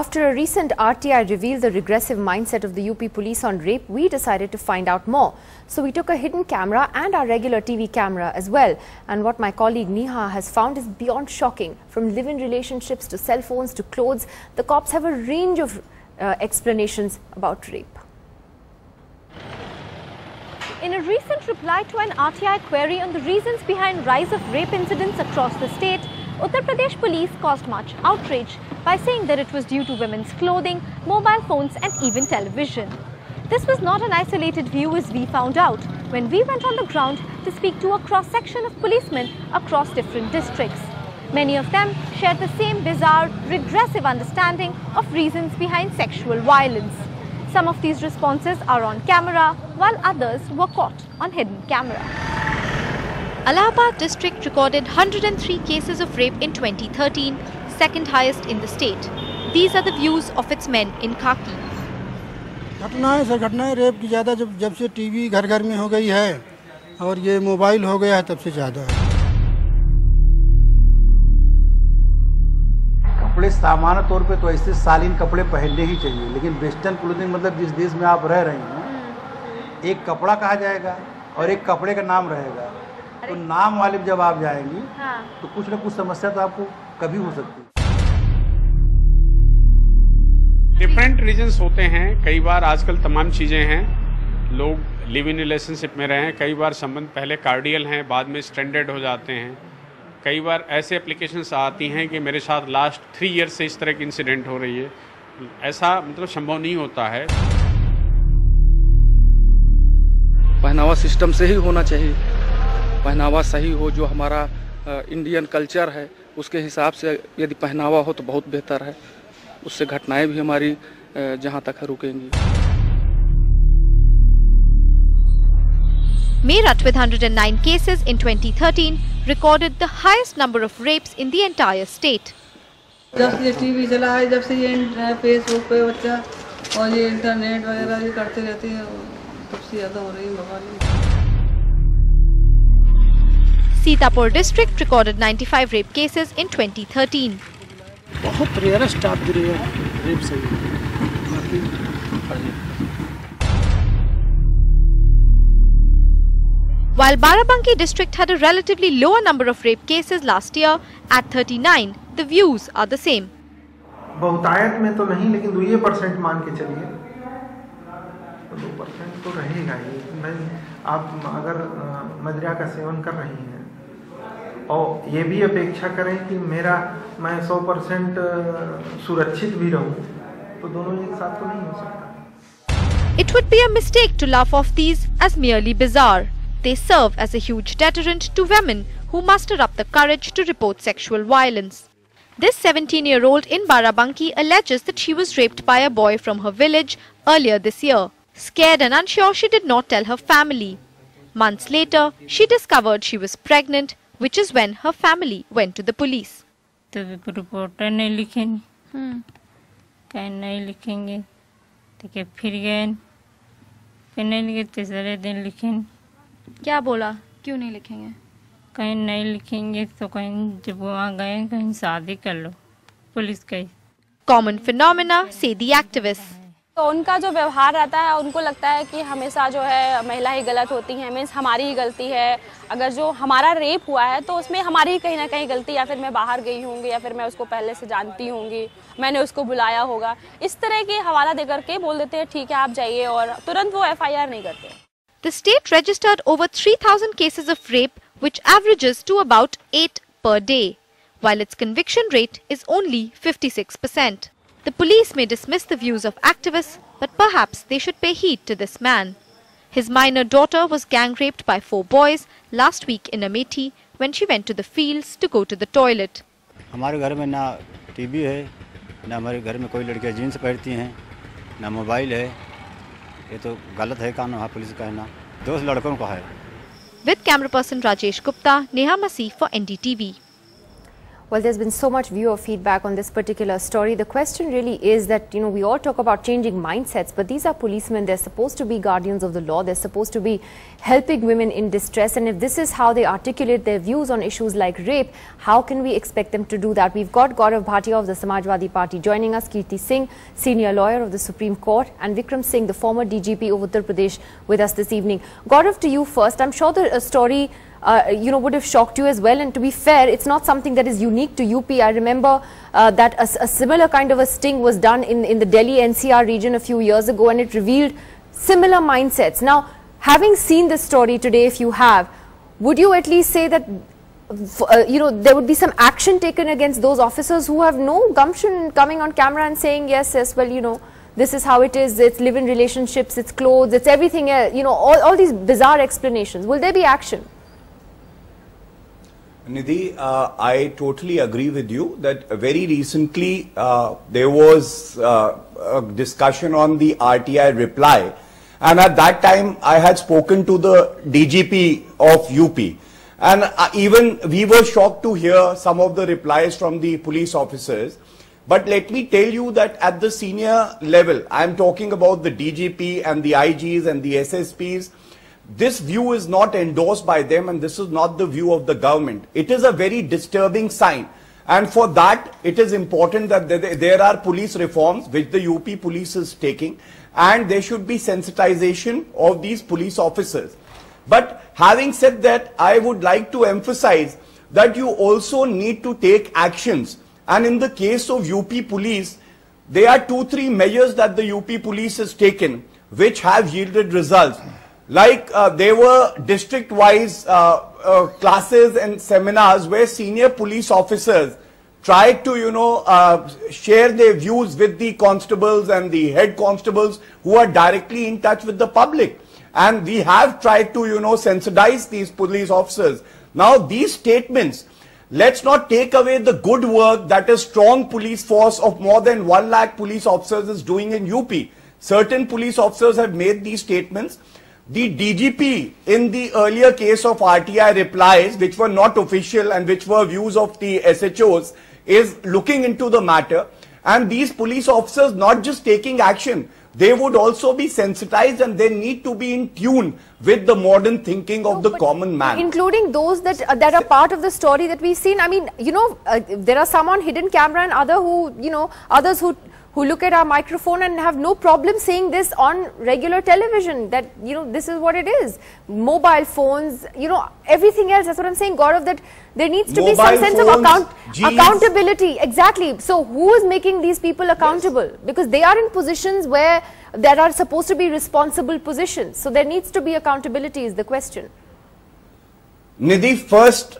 After a recent RTI revealed the regressive mindset of the UP police on rape, we decided to find out more. So we took a hidden camera and our regular TV camera as well. And what my colleague Neha has found is beyond shocking. From live-in relationships to cell phones to clothes, the cops have a range of explanations about rape. In a recent reply to an RTI query on the reasons behind rise of rape incidents across the state, Uttar Pradesh police caused much outrage by saying that it was due to women's clothing, mobile phones and even television. This was not an isolated view, as we found out when we went on the ground to speak to a cross-section of policemen across different districts. Many of them shared the same bizarre, regressive understanding of reasons behind sexual violence. Some of these responses are on camera, while others were caught on hidden camera. Allahabad district recorded 103 cases of rape in 2013, second highest in the state. These are the views of its men in khaki. घटनाएं sir घटनाएं rape की ज़्यादा जब से TV घर घर में हो गई है और ये मोबाइल हो गया है तब से ज़्यादा है। कपड़े सामान्य तौर पे तो ऐसे शालीन कपड़े पहनने ही चाहिए, लेकिन वेस्टर्न क्लोथिंग मतलब जिस देश में आप रह रही हैं एक कपड़ा कहा जाएगा और एक कपड़े का नाम रहेगा, तो नाम वाले जब आप जाएंगी तो कुछ न कुछ समस्या तो आपको कभी हो सकती है। डिफरेंट रीजंस होते हैं, कई बार आजकल तमाम चीज़ें हैं, लोग लिव इन रिलेशनशिप में रहे हैं, कई बार संबंध पहले कार्डियल हैं बाद में स्टैंडर्ड हो जाते हैं, कई बार ऐसे एप्लीकेशंस आती हैं कि मेरे साथ लास्ट 3 ईयर से इस तरह की इंसिडेंट हो रही है। ऐसा मतलब संभव नहीं होता है। पहनावा सिस्टम से ही होना चाहिए, पहनावा सही हो, जो हमारा इंडियन कल्चर है उसके हिसाब से यदि पहनावा हो तो बहुत बेहतर है, उससे घटनाएं भी हमारी जहां तक है रुकेंगी। Meerut, with 109 cases in 2013, recorded the highest number of rapes in the entire state. जब से टीवी चला है, जब से ये फेसबुक पे बच्चा और ये इंटरनेट वगैरह ये करते रहते हैं, तब से ज़्यादा हो रही है बवाली। Sitapur district recorded 95 rape cases in 2013. बहुत रेयरेस्ट आप रेप से While Barabanki district had a relatively lower number of rape cases last year at 39, the views are the same. बहुतायत में तो नहीं, लेकिन 2% मान के चलिए, तो 2% तो रहेगा ही। आप अगर मदिरा का सेवन कर रही हैं और ये भी अपेक्षा करें कि मैं 100% सुरक्षित भी रहूं, तो दोनों एक साथ तो नहीं हो सकता। It would be a mistake to laugh off these as merely bizarre. They serve as a huge deterrent to women who muster up the courage to report sexual violence. This 17-year-old in Barabanki alleges that she was raped by a boy from her village earlier this year. Scared and unsure, she did not tell her family. Months later, she discovered she was pregnant, which is when her family went to the police. तो reporter नहीं लिखेंगे, कहीं नहीं लिखेंगे, तो क्या फिर गए, फिर नहीं लिखे, तीसरे दिन लिखेंगे। क्या बोला, क्यों नहीं लिखेंगे? कहीं नहीं लिखेंगे तो कहीं जब वहाँ गए कहीं शादी कर लो, पुलिस कही। Common phenomena, say the activists. तो उनका जो व्यवहार रहता है, उनको लगता है कि हमेशा जो है महिला ही गलत होती हैं, मीन्स हमारी ही गलती है। अगर जो हमारा रेप हुआ है तो उसमें हमारी ही कहीं ना कहीं गलती, या फिर मैं बाहर गई होंगी, या फिर मैं उसको पहले से जानती होंगी, मैंने उसको बुलाया होगा, इस तरह के हवाला दे करके बोल देते हैं ठीक है आप जाइए, और तुरंत वो FIR नहीं करते। The state registered over 3,000 cases of rape, which averages to about 8 per day, while its conviction rate is only 56%. The police may dismiss the views of activists, but perhaps they should pay heed to this man. His minor daughter was gang raped by 4 boys last week in Amethi when she went to the fields to go to the toilet. हमारे घर में ना TV है, ना हमारे घर में कोई लड़कियां जीन्स पहनती हैं, ना मोबाइल है। ये तो गलत है कानून, हाँ पुलिस का है ना, 2 लड़कों का है। With camera person Rajesh Gupta, Neha Masih for NDTV. Well, there's been so much viewer feedback on this particular story. The question really is that, we all talk about changing mindsets, but these are policemen. They're supposed to be guardians of the law. They're supposed to be helping women in distress. And if this is how they articulate their views on issues like rape, how can we expect them to do that? We've got Gaurav Bhatia of the Samajwadi Party joining us, Kirti Singh, senior lawyer of the Supreme Court, and Vikram Singh, the former DGP of Uttar Pradesh, with us this evening. Gaurav, to you first. I'm sure the story would have shocked you as well, and to be fair, it's not something that is unique to UP. I remember that a similar kind of a sting was done in the Delhi NCR region a few years ago, and it revealed similar mindsets. Now, having seen this story today, if you have, would you at least say that there would be some action taken against those officers who have no gumption coming on camera and saying, yes, well, this is how it is, it's live-in relationships, it's clothes, it's everything else, all these bizarre explanations. Will there be action? Nidhi, I totally agree with you that very recently there was a discussion on the RTI reply, and at that time I had spoken to the DGP of UP, and even we were shocked to hear some of the replies from the police officers. But let me tell you that at the senior level, I am talking about the DGP and the IGs and the SSPs, this view is not endorsed by them, and this is not the view of the government. It is a very disturbing sign, and for that it is important that there are police reforms which the UP police is taking, and there should be sensitization of these police officers. But having said that, I would like to emphasize that you also need to take actions, and in the case of UP police, there are 2-3 measures that the UP police has taken which have yielded results. Like there were district-wise classes and seminars where senior police officers tried to, share their views with the constables and the head constables who are directly in touch with the public. And we have tried to, sensitize these police officers. Now, these statements, let's not take away the good work that a strong police force of more than 1 lakh police officers is doing in UP. Certain police officers have made these statements. The DGP in the earlier case of RTI replies, which were not official and which were views of the SHOs, is looking into the matter. And these police officers not just taking action, they would also be sensitized, and they need to be in tune with the modern thinking of the common man. Including those that are part of the story that we've seen. I mean, there are some on hidden camera and others who look at our microphone and have no problem saying this on regular television, that, this is what it is. Mobile phones, everything else. That's what I'm saying, Gaurav, that there needs to be some sense of accountability. Exactly. So who is making these people accountable? Yes. Because they are in positions that are supposed to be responsible positions. So there needs to be accountability is the question. Nidhi, first,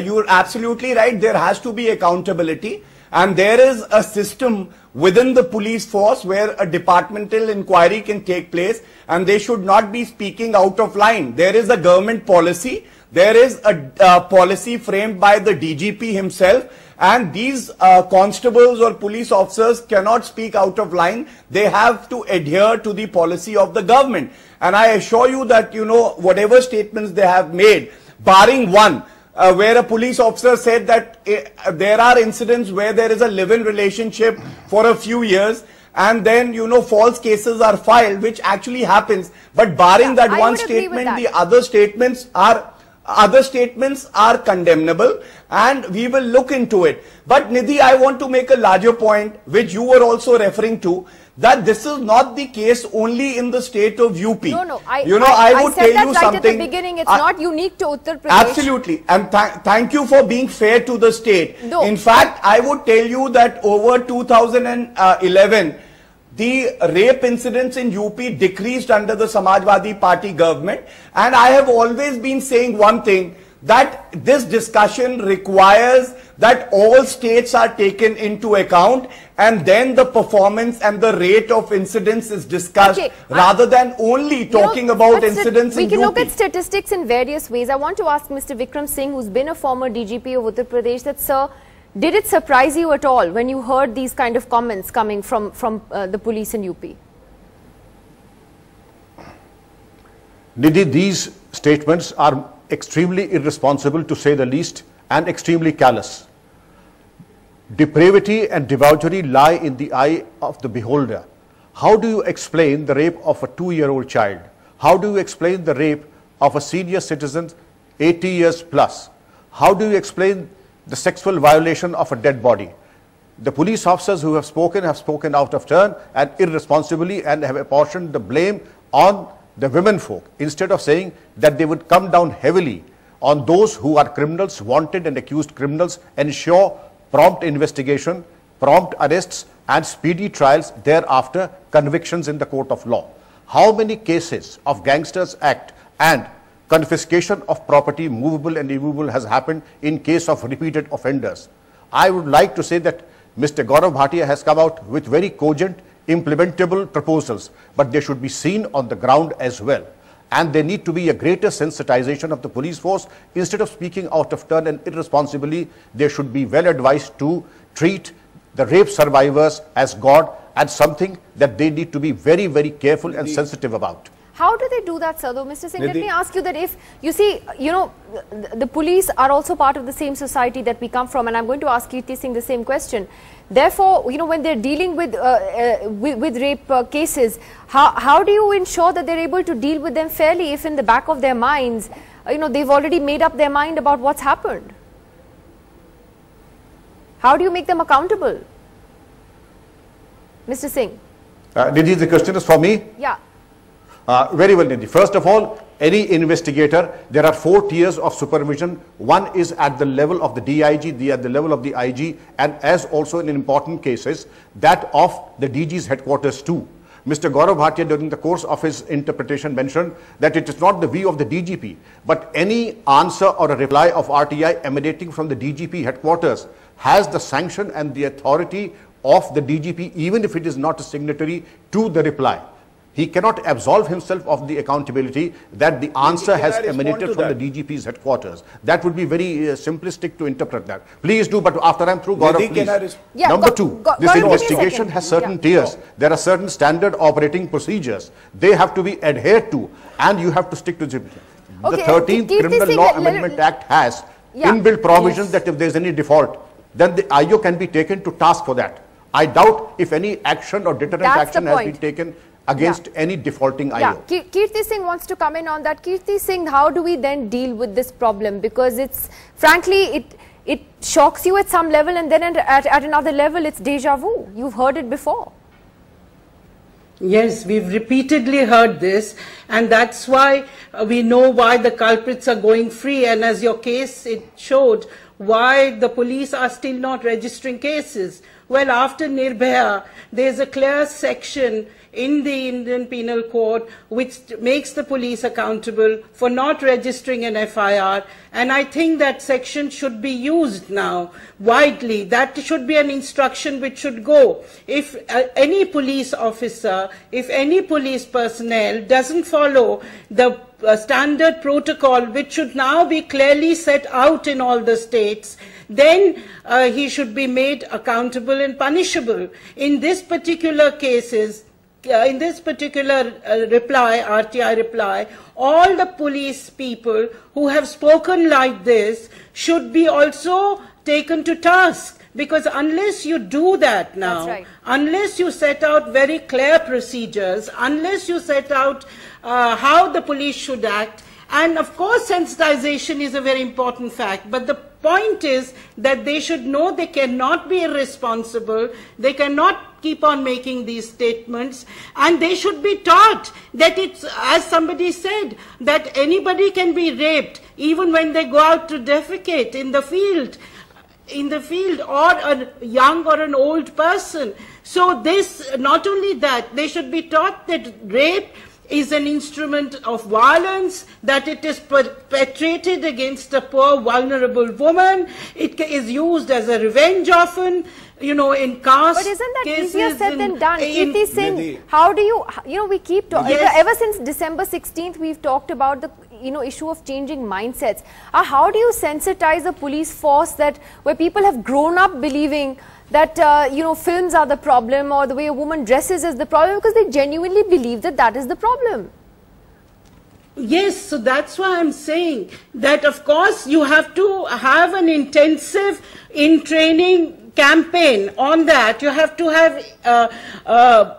you're absolutely right. There has to be accountability. And there is a system within the police force where a departmental inquiry can take place, and they should not be speaking out of line. There is a government policy. There is a policy framed by the DGP himself, and these constables or police officers cannot speak out of line. They have to adhere to the policy of the government. And I assure you that, whatever statements they have made, barring one, where a police officer said that there are incidents where there is a live-in relationship for a few years, and then, false cases are filed, which actually happens. But barring that one statement, the other statements are condemnable, and we will look into it. But Nidhi, I want to make a larger point, which you were also referring to, that this is not the case only in the state of UP. No, I would tell you something. At the beginning, it's not unique to Uttar Pradesh. Absolutely, and thank you for being fair to the state. No, in fact, I would tell you that over 2011, the rape incidents in UP decreased under the Samajwadi Party government, and I have always been saying one thing, that this discussion requires that all states are taken into account, and then the performance and the rate of incidents is discussed, rather than only talking about incidents in UP. We can look at statistics in various ways. I want to ask Mr. Vikram Singh, who's been a former DGP of Uttar Pradesh, that, sir, did it surprise you at all when you heard these kind of comments coming from the police in UP? Nidhi, these statements are extremely irresponsible, to say the least, and extremely callous. depravity and debauchery lie in the eye of the beholder. How do you explain the rape of a 2-year-old child? How do you explain the rape of a senior citizen 80 years plus? How do you explain the sexual violation of a dead body? The police officers who have spoken out of turn and irresponsibly, and have apportioned the blame on the women folk, instead of saying that they would come down heavily on those who are criminals, wanted and accused criminals, ensure prompt investigation, prompt arrests and speedy trials, thereafter convictions in the court of law. How many cases of Gangsters Act and confiscation of property, movable and immovable, has happened in case of repeated offenders? I would like to say that Mr. Gaurav Bhatia has come out with very cogent, implementable proposals, but they should be seen on the ground as well. And there need to be a greater sensitization of the police force. Instead of speaking out of turn and irresponsibly, they should be well advised to treat the rape survivors as God and something that they need to be very, very careful and sensitive about. How do they do that, sir? Though, Mr. Singh, let me ask you that if you see, the police are also part of the same society that we come from, and I'm going to ask Kirti Singh the same question. Therefore, when they're dealing with rape cases, how do you ensure that they're able to deal with them fairly if in the back of their minds, they've already made up their mind about what's happened? How do you make them accountable? Mr. Singh. Nidhi, the question is for me? Yeah. Very well, Nidhi. First of all, any investigator, there are 4 tiers of supervision. One is at the level of the DIG, at the level of the IG, and as also in important cases, that of the DG's headquarters too. Mr. Gaurav Bhatia, during the course of his interpretation, mentioned that it is not the view of the DGP, but any answer or a reply of RTI emanating from the DGP headquarters has the sanction and the authority of the DGP, even if it is not a signatory to the reply. He cannot absolve himself of the accountability that the answer has emanated from the DGP's headquarters. That would be very simplistic to interpret that. Please do, but after I'm through, Gaurav, please. Yeah, Number two, this investigation has certain tiers. There are certain standard operating procedures. They have to be adhered to, and you have to stick to them. The 13th Criminal Law Amendment Act has inbuilt provisions that if there is any default, then the IO can be taken to task for that. I doubt if any action or deterrent action has been taken against any defaulting IO. Yeah, Kirti Singh wants to come in on that. Kirti Singh, how do we then deal with this problem? Because it's, frankly, it shocks you at some level, and then at another level, it's deja vu. You've heard it before. Yes, we've repeatedly heard this, and that's why we know why the culprits are going free, and as your case, it showed why the police are still not registering cases. Well, after Nirbhaya, there's a clear section in the Indian Penal Code which makes the police accountable for not registering an FIR, and I think that section should be used now widely. That should be an instruction which should go. If any police officer, if any police personnel doesn't follow the standard protocol which should now be clearly set out in all the states, then he should be made accountable and punishable. In this particular cases, in this particular reply, RTI reply, all the police people who have spoken like this should be also taken to task, because unless you do that now, unless you set out very clear procedures, unless you set out how the police should act, and of course sensitization is a very important fact, but the point is that they should know they cannot be irresponsible, they cannot keep on making these statements, and they should be taught that it's, as somebody said, that anybody can be raped even when they go out to defecate in the field, or a young or an old person. So this, not only that, they should be taught that rape is an instrument of violence, that it is perpetrated against a poor, vulnerable woman. It is used as a revenge often, in caste. But isn't that easier said than done? Kirti Singh, how do you, we keep talking, ever since December 16th, we've talked about the, issue of changing mindsets. How do you sensitize a police force where people have grown up believing that, films are the problem, or the way a woman dresses is the problem, because they genuinely believe that is the problem? Yes, so that's why I'm saying that, of course, you have to have an intensive in-training campaign on that. You have to have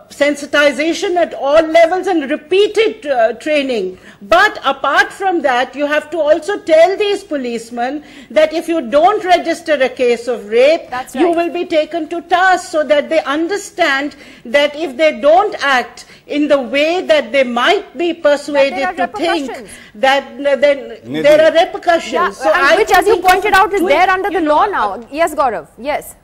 sensitization at all levels and repeated training. But apart from that, you have to also tell these policemen that if you don't register a case of rape, you will be taken to task, so that they understand that if they don't act in the way that they might be persuaded to think that then there are repercussions. Yeah, so which, as you pointed out, is there under the law now. Yes, Gaurav. Yes.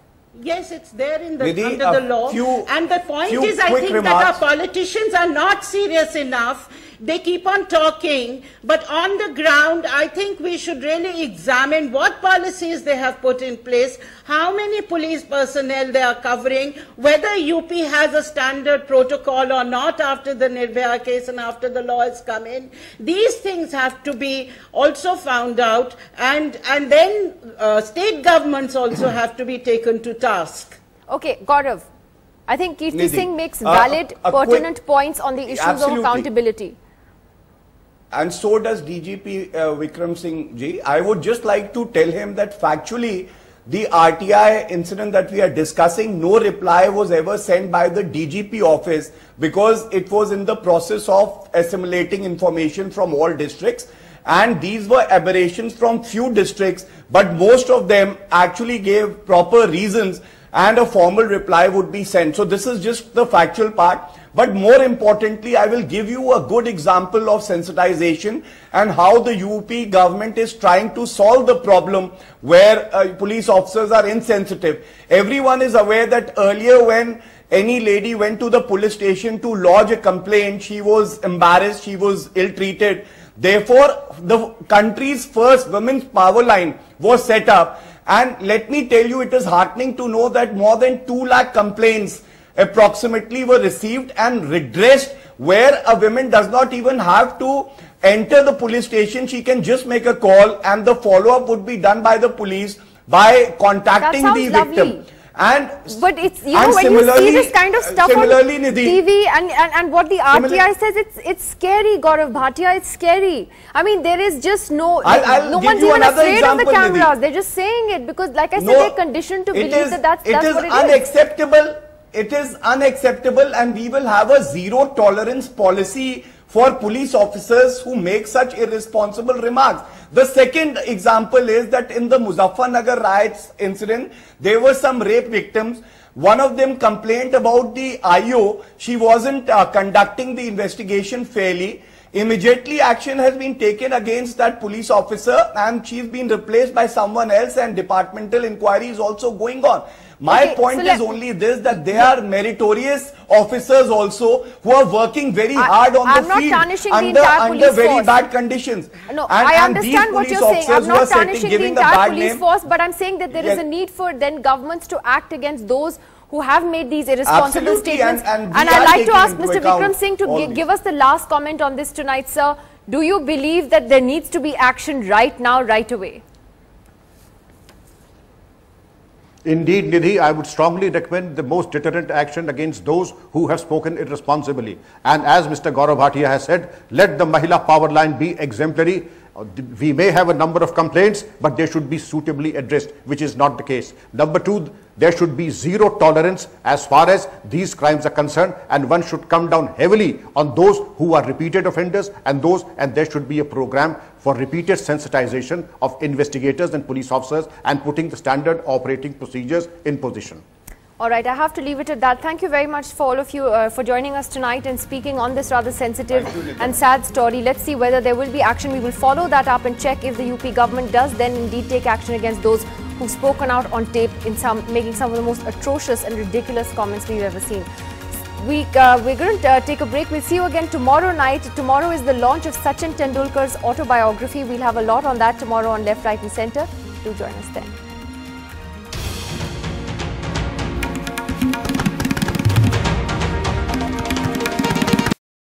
Yes, it's there in the, Nidhi, under the law. And the point is, I think that our politicians are not serious enough. They keep on talking, but on the ground, I think we should really examine what policies they have put in place, how many police personnel they are covering, whether UP has a standard protocol or not after the Nirbhaya case and after the law has come in. These things have to be also found out, and then state governments also have to be taken to task. Okay, Gaurav, I think Kirti Singh makes valid, pertinent points on the issues of accountability. And so does DGP Vikram Singh ji. I would just like to tell him that factually, the RTI incident that we are discussing, no reply was ever sent by the DGP office because it was in the process of assimilating information from all districts. And these were aberrations from few districts, but most of them actually gave proper reasons and a formal reply would be sent. So this is just the factual part. But more importantly, I will give you a good example of sensitization and how the UP government is trying to solve the problem where police officers are insensitive. Everyone is aware that earlier when any lady went to the police station to lodge a complaint, she was embarrassed, she was ill-treated. Therefore, the country's first women's power line was set up. And let me tell you, it is heartening to know that more than 2 lakh complaints approximately were received and redressed, where a woman does not even have to enter the police station. She can just make a call and the follow-up would be done by the police by contacting the victim. But it's, you know, when you see this kind of stuff on TV and what the RTI says, it's scary, Gaurav Bhatia, it's scary. I mean, there is just no one's even afraid of the cameras. Nidhi. They're just saying it because, like I said, they're conditioned to believe that that's what it is. Unacceptable. It is unacceptable, and we will have a zero tolerance policy for police officers who make such irresponsible remarks. The second example is that in the Muzaffarnagar riots incident, there were some rape victims. One of them complained about the IO. She wasn't conducting the investigation fairly. Immediately action has been taken against that police officer and she's been replaced by someone else, and departmental inquiry is also going on. My point is only this, that they are meritorious officers also who are working very hard on the field under very bad conditions. No, I understand what you're saying. I'm not tarnishing the entire police force, but I'm saying that there is a need for then governments to act against those who have made these irresponsible statements. And I'd like to ask Mr. Vikram Singh to give us the last comment on this tonight, sir. Do you believe that there needs to be action right now, right away? Indeed, Nidhi, I would strongly recommend the most deterrent action against those who have spoken irresponsibly. And as Mr. Gaurav Bhatia has said, let the Mahila power line be exemplary. We may have a number of complaints, but they should be suitably addressed, which is not the case. Number two, there should be zero tolerance as far as these crimes are concerned, and one should come down heavily on those who are repeated offenders and there should be a program for repeated sensitization of investigators and police officers and putting the standard operating procedures in position. All right, I have to leave it at that. Thank you very much for all of you for joining us tonight and speaking on this rather sensitive and sad story. Let's see whether there will be action. We will follow that up and check if the UP government does then indeed take action against those who've spoken out on tape in making some of the most atrocious and ridiculous comments we've ever seen. We're going to take a break. We'll see you again tomorrow night. Tomorrow is the launch of Sachin Tendulkar's autobiography. We'll have a lot on that tomorrow on Left, Right and Centre. Do join us then.